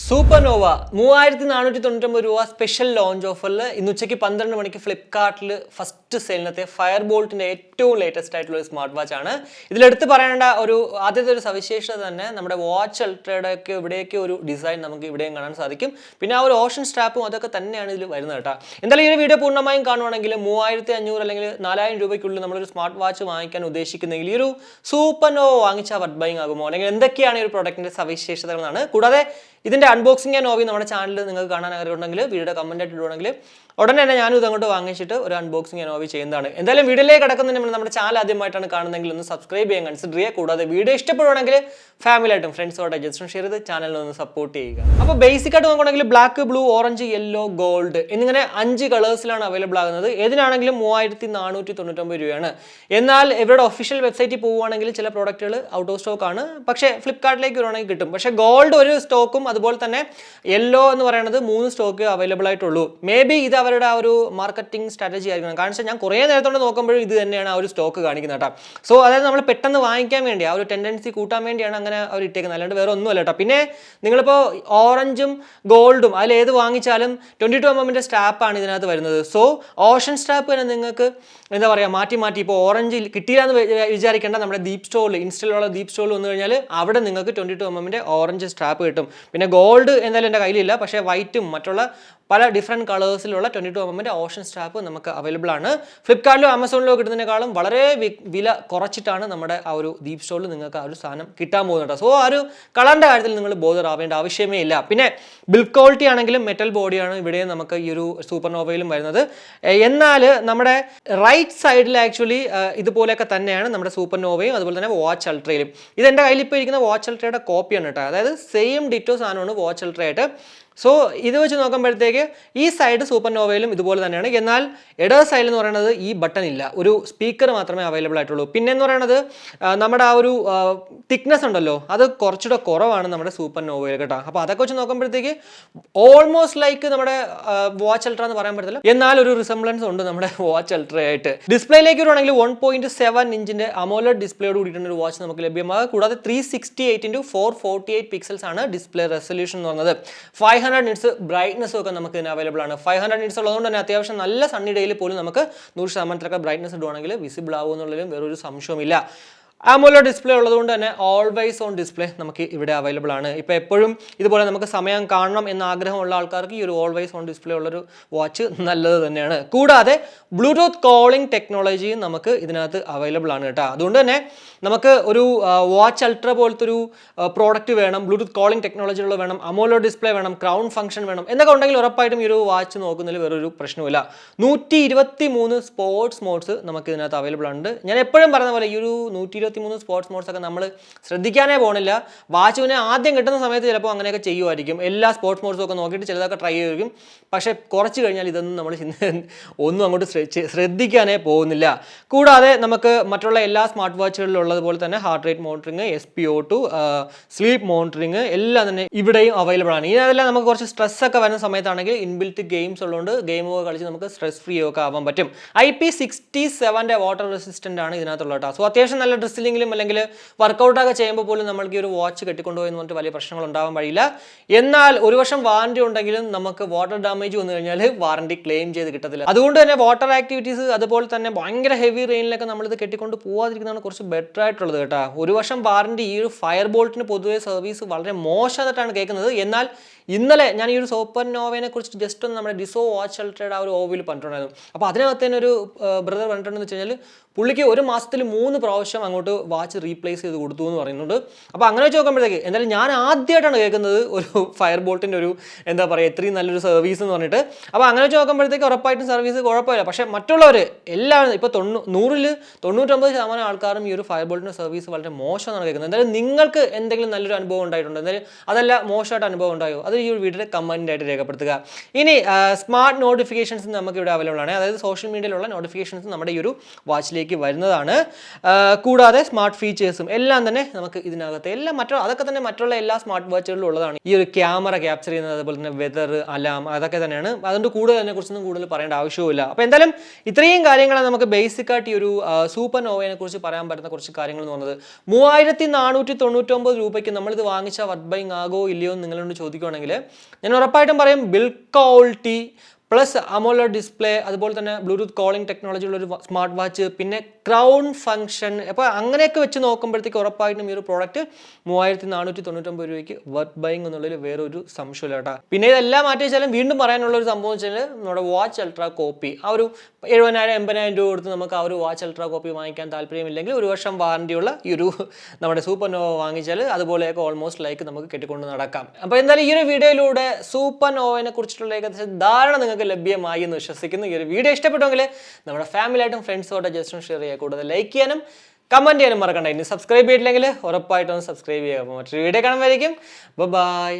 Supernova 3499 രൂപ special launch ഓഫറിൽ ഇന്ന് ഉച്ചയ്ക്ക് 12 മണിക്ക് ഫ്ലിപ്കാർട്ടിൽ ഫസ്റ്റ് സെയിലിനത്തെ ഫയർ ബോൾട്ടിൻ്റെ ഏറ്റവും ലേറ്റസ്റ്റ് ആയിട്ടുള്ള ഒരു സ്മാർട്ട് വാച്ച് ആണ്. ഇതിലെടുത്ത് പറയേണ്ട ആദ്യത്തെ ഒരു സവിശേഷത തന്നെ നമ്മുടെ വാച്ച് അൾട്രയുടെ ഒക്കെ ഇവിടെയൊക്കെ ഒരു ഡിസൈൻ നമുക്ക് ഇവിടെയും കാണാൻ സാധിക്കും. പിന്നെ ആ ഒരു ഓഷൻ സ്ട്രാപ്പും അതൊക്കെ തന്നെയാണ് ഇതിൽ വരുന്നത് കേട്ടോ. എന്തായാലും ഈ വീഡിയോ പൂർണ്ണമായും കാണുവാണെങ്കിൽ 3500 അല്ലെങ്കിൽ 4000 രൂപയ്ക്കുള്ളിൽ നമ്മളൊരു സ്മാർട്ട് വാച്ച് വാങ്ങിക്കാൻ ഉദ്ദേശിക്കുന്നെങ്കിൽ ഈ ഒരു സൂപ്പർനോവ വാങ്ങിച്ചാൽ വർത്ത് ബൈങ് ആകുമോ, അല്ലെങ്കിൽ എന്തൊക്കെയാണ് ഈ ഒരു പ്രൊഡക്റ്റിൻ്റെ സവിശേഷതകളാണ്. കൂടാതെ ഇതിൻ്റെ അൺബോക്സിംഗ് ആൻഡ് ഓവി നമ്മുടെ ചാനലിൽ നിങ്ങൾക്ക് കാണാൻ ആഗ്രഹമുണ്ടെങ്കിൽ വീഡിയോ കമൻ്റ് ആയിട്ട് ഇടുവാണെങ്കിൽ ഉടനെ തന്നെ ഞാനും ഇതങ്ങോട്ട് വാങ്ങിച്ചിട്ട് ഒരു അൺബോക്സിംഗ് ആൻഡ് ഓവി ചെയ്യുന്നതാണ്. എന്തായാലും വീഡിയോയിലേക്ക് കിടക്കുന്നതിന് മുന്നേ നമ്മുടെ ചാനൽ ആദ്യമായിട്ടാണ് കാണുന്നതെങ്കിൽ ഒന്ന് സബ്സ്ക്രൈബ് ചെയ്യാൻ കൺസിഡർ ചെയ്യുക. കൂടാതെ വീഡിയോ ഇഷ്ടപ്പെടുവാണെങ്കിൽ ഫാമിലിയായിട്ടും ഫ്രണ്ട്സോടെ ജസ്റ്റ് ഷെയർ ചെയ്ത് ചാനലിൽ ഒന്ന് സപ്പോർട്ട് ചെയ്യുക. അപ്പോൾ ബേസിക് ആയിട്ട് നോക്കുകയാണെങ്കിൽ black, blue, orange, yellow, gold എന്നിങ്ങനെ 5 കളേഴ്സിലാണ് അവൈലബിൾ ആകുന്നത്. ഏതിനാണെങ്കിലും 3499 രൂപയാണ്. എന്നാൽ ഇവരുടെ ഒഫീഷ്യൽ വെബ്സൈറ്റിൽ പോവുകയാണെങ്കിൽ ചില പ്രോഡക്റ്റുകൾ ഔട്ട് ഓഫ് സ്റ്റോക്ക് ആണ്. പക്ഷേ ഫ്ലിപ്കാർട്ടിലേക്ക് വരുവാണെങ്കിൽ കിട്ടും. പക്ഷേ ഗോൾഡ് ഒരു സ്റ്റോക്കും അതുപോലെ തന്നെ യെല്ലോ എന്ന് പറയുന്നത് 3 സ്റ്റോക്ക് അവൈലബിൾ ആയിട്ടുള്ളൂ. മേ ബി ഇത് അവരുടെ ആ ഒരു മാർക്കറ്റിംഗ് സ്ട്രാറ്റജി ആയിരിക്കണം. കാരണം വെച്ചാൽ ഞാൻ കുറേ നേരത്തോടെ നോക്കുമ്പോഴും ഇത് തന്നെയാണ് ആ ഒരു സ്റ്റോക്ക് കാണിക്കുന്നത് കേട്ടോ. സോ അതായത് നമ്മൾ പെട്ടെന്ന് വാങ്ങിക്കാൻ വേണ്ടി ആ ഒരു ടെൻഡൻസി കൂട്ടാൻ വേണ്ടിയാണ് അങ്ങനെ അവർ ഇട്ടേക്കുന്നത്, അല്ലാണ്ട് വേറെ ഒന്നുമല്ല കേട്ടോ. പിന്നെ നിങ്ങളിപ്പോൾ ഓറഞ്ചും ഗോൾഡും അതിൽ ഏത് വാങ്ങിച്ചാലും 22mm സ്ട്രാപ്പാണ് ഇതിനകത്ത് വരുന്നത്. സോ ഓഷൻ സ്ട്രാപ്പ് തന്നെ നിങ്ങൾക്ക് എന്താ പറയുക മാറ്റി ഇപ്പോൾ ഓറഞ്ച് കിട്ടിയില്ലാന്ന് വിചാരിക്കേണ്ട. നമ്മുടെ ദീപ് സ്റ്റോറിൽ ഇൻസ്റ്റയിലുള്ള ദീപ് സ്റ്റോറിൽ വന്നു കഴിഞ്ഞാൽ അവിടെ നിങ്ങൾക്ക് 22mm ഓറഞ്ച് സ്ട്രാപ്പ് കിട്ടും. പിന്നെ ഗോൾഡ് എന്തായാലും എൻ്റെ കയ്യിലില്ല, പക്ഷേ വൈറ്റും മറ്റുള്ള പല ഡിഫറെൻറ്റ് കളേഴ്സിലുള്ള 22mm ഓഷൻ സ്ട്രാപ്പ് നമുക്ക് അവൈലബിൾ ആണ്. ഫ്ലിപ്കാർട്ടിലോ ആമസോണിലോ കിട്ടുന്നതിനേക്കാളും വളരെ വില കുറച്ചിട്ടാണ് നമ്മുടെ ആ ഒരു ദീപ് സ്റ്റോറിൽ നിങ്ങൾക്ക് ആ ഒരു സാധനം കിട്ടാൻ പോകുന്നുണ്ട്. സോ ആ ഒരു കളറിൻ്റെ കാര്യത്തിൽ നിങ്ങൾ ബോധർ ആവേണ്ട ആവശ്യമേ ഇല്ല. പിന്നെ ബിൽഡ് ക്വാളിറ്റി ആണെങ്കിലും മെറ്റൽ ബോഡിയാണ് ഇവിടെ നമുക്ക് ഈ ഒരു സൂപ്പർനോവയിലും വരുന്നത്. എന്നാൽ നമ്മുടെ റൈറ്റ് സൈഡിൽ ആക്ച്വലി ഇതുപോലെയൊക്കെ തന്നെയാണ് നമ്മുടെ സൂപ്പർനോവയും അതുപോലെ തന്നെ വാച്ച് അൾട്രയിലും. ഇതെൻ്റെ കയ്യിൽ ഇപ്പോൾ ഇരിക്കുന്ന വാച്ച് അൾട്രയുടെ കോപ്പിയാണ് കേട്ടോ. അതായത് സെയിം ഡിറ്റോ സാധനമാണ് വാച്ച് അൾട്രയായിട്ട്. സോ ഇത് വെച്ച് നോക്കുമ്പോഴത്തേക്ക് ഈ സൈഡ് സൂപ്പർനോവയിലും ഇതുപോലെ തന്നെയാണ്. എന്നാൽ ഇട സൈഡിൽ എന്ന് പറയുന്നത് ഈ ബട്ടൺ ഇല്ല, ഒരു സ്പീക്കർ മാത്രമേ അവൈലബിൾ ആയിട്ടുള്ളൂ. പിന്നെ എന്ന് പറയുന്നത് നമ്മുടെ ആ ഒരു തിക്നെസ് ഉണ്ടല്ലോ, അത് കുറച്ചുകൂടെ കുറവാണ് നമ്മുടെ സൂപ്പർനോവയിൽ കേട്ടോ. അപ്പോൾ അതൊക്കെ വെച്ച് നോക്കുമ്പോഴത്തേക്ക് ഓൾമോസ്റ്റ് ലൈക്ക് നമ്മുടെ വാച്ച് അൾട്ര എന്ന് പറയാൻ പറ്റില്ല, എന്നാൽ ഒരു റിസംബ്ലൻസ് ഉണ്ട് നമ്മുടെ വാച്ച് അൾട്രയായിട്ട്. ഡിസ്പ്ലേയിലേക്ക് വരുവാണെങ്കിൽ 1.7 ഇഞ്ചിൻ്റെ അമോലെഡ് ഡിസ്പ്ലേയോട് കൂടിയിട്ടുള്ള ഒരു വാച്ച് നമുക്ക് ലഭ്യമാകും. കൂടാതെ 368x448 പിക്സൽസ് ആണ് ഡിസ്പ്ലേ റെസൊല്യൂഷൻ എന്ന് പറയുന്നത്. 500 നിറ്റ്സ് ബ്രൈറ്റ്നസ് ഒക്കെ നമുക്ക് ഇതിന് അവൈലബിൾ ആണ്. 500 നിറ്റ്സ് ഉള്ളതുകൊണ്ട് തന്നെ അത്യാവശ്യം നല്ല സണ്ണി ഡേയിൽ പോലും നമുക്ക് 100% ബ്രൈറ്റ്നസ് ഇടുവാണെങ്കിൽ വിസിബിൾ ആവുമെന്നുള്ളതിലും വേറൊരു സംശയമില്ല. AMOLED ഡിസ്പ്ലേ ഉള്ളതുകൊണ്ട് തന്നെ ഓൾവേസ് ഓൺ ഡിസ്പ്ലേ നമുക്ക് ഇവിടെ അവൈലബിൾ ആണ്. ഇപ്പോൾ എപ്പോഴും ഇതുപോലെ നമുക്ക് സമയം കാണണം എന്ന ആഗ്രഹമുള്ള ആൾക്കാർക്ക് ഈ ഒരു ഓൾവേസ് ഓൺ ഡിസ്പ്ലേ ഉള്ളൊരു വാച്ച് നല്ലത് തന്നെയാണ്. കൂടാതെ ബ്ലൂടൂത്ത് കോളിംഗ് ടെക്നോളജിയും നമുക്ക് ഇതിനകത്ത് അവൈലബിൾ ആണ് കേട്ടോ. അതുകൊണ്ട് തന്നെ നമുക്ക് ഒരു വാച്ച് അൾട്ര പോലത്തെ ഒരു പ്രോഡക്റ്റ് വേണം, ബ്ലൂടൂത്ത് കോളിംഗ് ടെക്നോളജി ഉള്ള വേണം, AMOLED ഡിസ്പ്ലേ വേണം, ക്രൗൺ ഫംഗ്ഷൻ വേണം എന്നൊക്കെ ഉണ്ടെങ്കിൽ ഉറപ്പായിട്ടും ഈ ഒരു വാച്ച് നോക്കുന്നതിൽ വേറൊരു പ്രശ്നമില്ല. 123 സ്പോർട്സ് മോഡ്സ് നമുക്ക് ഇതിനകത്ത് അവൈലബിൾ ഉണ്ട്. ഞാൻ എപ്പോഴും പറയുന്ന പോലെ ഈ ഒരു 123 സ്പോർട്സ് മോഡ്സ് ഒക്കെ നമ്മൾ ശ്രദ്ധിക്കാനേ പോകണില്ല. വാച്ചുവിനെ ആദ്യം കിട്ടുന്ന സമയത്ത് ചിലപ്പോൾ അങ്ങനെയൊക്കെ ചെയ്യുമായിരിക്കും, എല്ലാ സ്പോർട്സ് മോഡ്സും ഒക്കെ നോക്കിയിട്ട് ചിലതൊക്കെ ട്രൈ ചെയ്യും. പക്ഷേ കുറച്ച് കഴിഞ്ഞാൽ ഇതൊന്നും നമ്മൾ ഒന്നും അങ്ങോട്ട് ശ്രദ്ധിക്കാനേ പോകുന്നില്ല. കൂടാതെ നമുക്ക് മറ്റുള്ള എല്ലാ സ്മാർട്ട് വാച്ചുകളിലും ഉള്ളതുപോലെ തന്നെ heart rate monitoring, SpO2, sleep monitoring എല്ലാം തന്നെ ഇവിടെയും അവൈലബിൾ ആണ്. ഇതിനെല്ലാം നമുക്ക് കുറച്ച് സ്ട്രെസ് ഒക്കെ വരുന്ന സമയത്താണെങ്കിൽ ഇൻബിൽറ്റ് ഗെയിംസ് ഉള്ളതുകൊണ്ട് ഗെയിമൊക്കെ കളിച്ച് നമുക്ക് സ്ട്രെസ് ഫ്രീ ഒക്കെ ആവാൻ പറ്റും. IP67 വാട്ടർ റെസിസ്റ്റൻ്റ് ആണ് ഇതിനകത്തുള്ളത് കേട്ടോ. സോ അത്യാവശ്യം നല്ല ഡ്രസ്സിലെങ്കിലും അല്ലെങ്കിൽ വർക്കൗട്ടൊക്കെ ചെയ്യുമ്പോൾ പോലും നമ്മൾക്ക് ഈ ഒരു വാച്ച് കെട്ടിക്കൊണ്ടുപോയി എന്ന് പറഞ്ഞിട്ട് വലിയ പ്രശ്നങ്ങൾ ഉണ്ടാവാൻ വഴിയില്ല. എന്നാൽ 1 വർഷം വാറണ്ടി ഉണ്ടെങ്കിലും നമുക്ക് വാട്ടർ ഡാമേജ് വന്നു കഴിഞ്ഞാൽ വാറണ്ടി ക്ലെയിം ചെയ്ത് കിട്ടത്തില്ല. അതുകൊണ്ട് തന്നെ വാട്ടർ ആക്ടിവിറ്റീസ് അതുപോലെ തന്നെ ഭയങ്കര ഹെവി റെയിനിലൊക്കെ നമ്മളിത് കെട്ടിക്കൊണ്ട് പോകാതിരിക്കുന്നതാണ് കുറച്ച് ബെറ്റർ ആയിട്ടുള്ളത് കേട്ടോ. 1 വർഷം വാറണ്ടി ഈ ഒരു ഫയർ ബോൾട്ടിന് പൊതുവെ സർവീസ് വളരെ മോശമായിട്ടാണ് കേൾക്കുന്നത്. എന്നാൽ ഇന്നലെ ഞാൻ ഈ ഒരു സൂപ്പർനോവയെ കുറിച്ച് ജസ്റ്റ് ഒന്ന് നമ്മുടെ ഡിസോ വാച്ച് അൾട്രയുടെ ആ ഒരു ഓവിൽ പറഞ്ഞിട്ടുണ്ടായിരുന്നു. അപ്പോൾ അതിനകത്ത് തന്നെ ഒരു ബ്രദർ പറഞ്ഞിട്ടുണ്ടെന്ന് വെച്ച് കഴിഞ്ഞാൽ പുള്ളിക്ക് 1 മാസത്തിൽ 3 പ്രാവശ്യം അങ്ങോട്ട് വാച്ച് റീപ്ലേസ് ചെയ്ത് കൊടുത്തു എന്ന് പറയുന്നുണ്ട്. അപ്പോൾ അങ്ങനെ വെച്ച് നോക്കുമ്പോഴത്തേക്ക് എന്തായാലും ഞാൻ ആദ്യമായിട്ടാണ് കേൾക്കുന്നത് ഒരു ഫയർ ബോൾട്ടിൻ്റെ ഒരു എന്താ പറയുക ഇത്രയും നല്ലൊരു സർവീസ് എന്ന് പറഞ്ഞിട്ട്. അപ്പോൾ അങ്ങനെ വെച്ച് നോക്കുമ്പോഴത്തേക്ക് ഉറപ്പായിട്ടും സർവീസ് കുഴപ്പമില്ല. പക്ഷേ മറ്റുള്ളവർ എല്ലാവരും ഇപ്പോൾ 100ൽ 99% ആൾക്കാരും ഈ ഒരു ഫയർ ബോൾട്ടിൻ്റെ സർവീസ് വളരെ മോശമെന്നാണ് കേൾക്കുന്നത്. എന്തായാലും നിങ്ങൾക്ക് എന്തെങ്കിലും നല്ലൊരു അനുഭവം ഉണ്ടായിട്ടുണ്ട്, എന്തായാലും അതല്ല മോശമായിട്ട് അനുഭവം ഉണ്ടായോ, അത് ഈ ഒരു വീഡിയോയുടെ കമൻ്റ് ആയിട്ട് രേഖപ്പെടുത്തുക. ഇനി സ്മാർട്ട് നോട്ടിഫിക്കേഷൻസ് നമുക്ക് ഇവിടെ അവൈലബിൾ ആണ്. അതായത് സോഷ്യൽ മീഡിയയിലുള്ള നോട്ടിഫിക്കേഷൻസ് നമ്മുടെ ഈ ഒരു വാച്ചിലേക്ക് ഇതിലേക്ക് വരുന്നതാണ്. കൂടാതെ സ്മാർട്ട് ഫീച്ചേഴ്സും എല്ലാം തന്നെ നമുക്ക് ഇതിനകത്ത് എല്ലാം അതൊക്കെ തന്നെ മറ്റുള്ള എല്ലാ സ്മാർട്ട് വാച്ചുകളിലും ഉള്ളതാണ്. ഈ ഒരു ക്യാമറ ക്യാപ്ചർ ചെയ്യുന്നത്, അതുപോലെ തന്നെ വെതർ, അലാം, അതൊക്കെ തന്നെയാണ്. അതുകൊണ്ട് കൂടുതൽ അതിനെക്കുറിച്ചൊന്നും കൂടുതൽ പറയേണ്ട ആവശ്യമില്ല. അപ്പോൾ എന്തായാലും ഇത്രയും കാര്യങ്ങളാണ് നമുക്ക് ബേസിക് ആയിട്ട് ഈ ഒരു സൂപ്പർ നോവയെ കുറിച്ച് പറയാൻ പറ്റുന്ന കുറച്ച് കാര്യങ്ങൾ എന്ന് പറഞ്ഞത്. 3499 രൂപയ്ക്ക് നമ്മളിത് വാങ്ങിച്ച വർത്ത് ബൈങ് ആകോ ഇല്ലയോ എന്ന് നിങ്ങളോട് ചോദിക്കുകയാണെങ്കിൽ ഞാൻ ഉറപ്പായിട്ടും പറയും build quality plus AMOLED display, അതുപോലെ തന്നെ ബ്ലൂടൂത്ത് കോളിംഗ് ടെക്നോളജി ഉള്ള ഒരു സ്മാർട്ട് വാച്ച്, പിന്നെ ക്രൗൺ ഫംഗ്ഷൻ. അപ്പോൾ അങ്ങനെയൊക്കെ വെച്ച് നോക്കുമ്പോഴത്തേക്ക് ഉറപ്പായിട്ടും ഈ ഒരു പ്രോഡക്റ്റ് 3499 രൂപയ്ക്ക് വർത്ത് ബൈങ് എന്നുള്ളൊരു വേറൊരു സംശയമില്ല കേട്ടോ. പിന്നെ ഇതെല്ലാം മാറ്റി വെച്ചാലും വീണ്ടും പറയാനുള്ള ഒരു സംഭവം വെച്ചാൽ നമ്മുടെ വാച്ച് അൾട്രാ കോപ്പി ആ ഒരു 70,000-80,000 രൂപ കൊടുത്ത് നമുക്ക് ആ ഒരു വാച്ച് അൾട്രാ കോപ്പി വാങ്ങിക്കാൻ താല്പര്യമില്ലെങ്കിൽ 1 വർഷം വാറണ്ടിയുള്ള ഈ ഒരു നമ്മുടെ സൂപ്പർ നോവ വാങ്ങിച്ചാൽ അതുപോലെയൊക്കെ ഓൾമോസ്റ്റ് ലൈക്ക് നമുക്ക് കെട്ടിക്കൊണ്ട് നടക്കാം. അപ്പോൾ എന്തായാലും ഈ ഒരു വീഡിയോയിലൂടെ സൂപ്പർ നോവയെ കുറിച്ചിട്ടുള്ള ഏകദേശം ധാരണ നിങ്ങൾക്ക് ലഭ്യമായി എന്ന് വിശ്വസിക്കുന്നു. ഈ ഒരു വീഡിയോ ഇഷ്ടപ്പെട്ടെങ്കിൽ നമ്മുടെ ഫാമിലിയായിട്ടും ഫ്രണ്ട്സുമായിട്ട് ജസ്റ്റ് ഷെയർ ചെയ്യുക. കൂടുതൽ ലൈക്ക് ചെയ്യാനും കമൻറ്റ് ചെയ്യാനും മറക്കണ്ട. ഇനി സബ്സ്ക്രൈബ് ചെയ്തിട്ടില്ലെങ്കിൽ ഉറപ്പായിട്ടും സബ്സ്ക്രൈബ് ചെയ്യുക. അപ്പോൾ മറ്റൊരു വീഡിയോ കാണുമ്പോഴേക്കും ബൈ.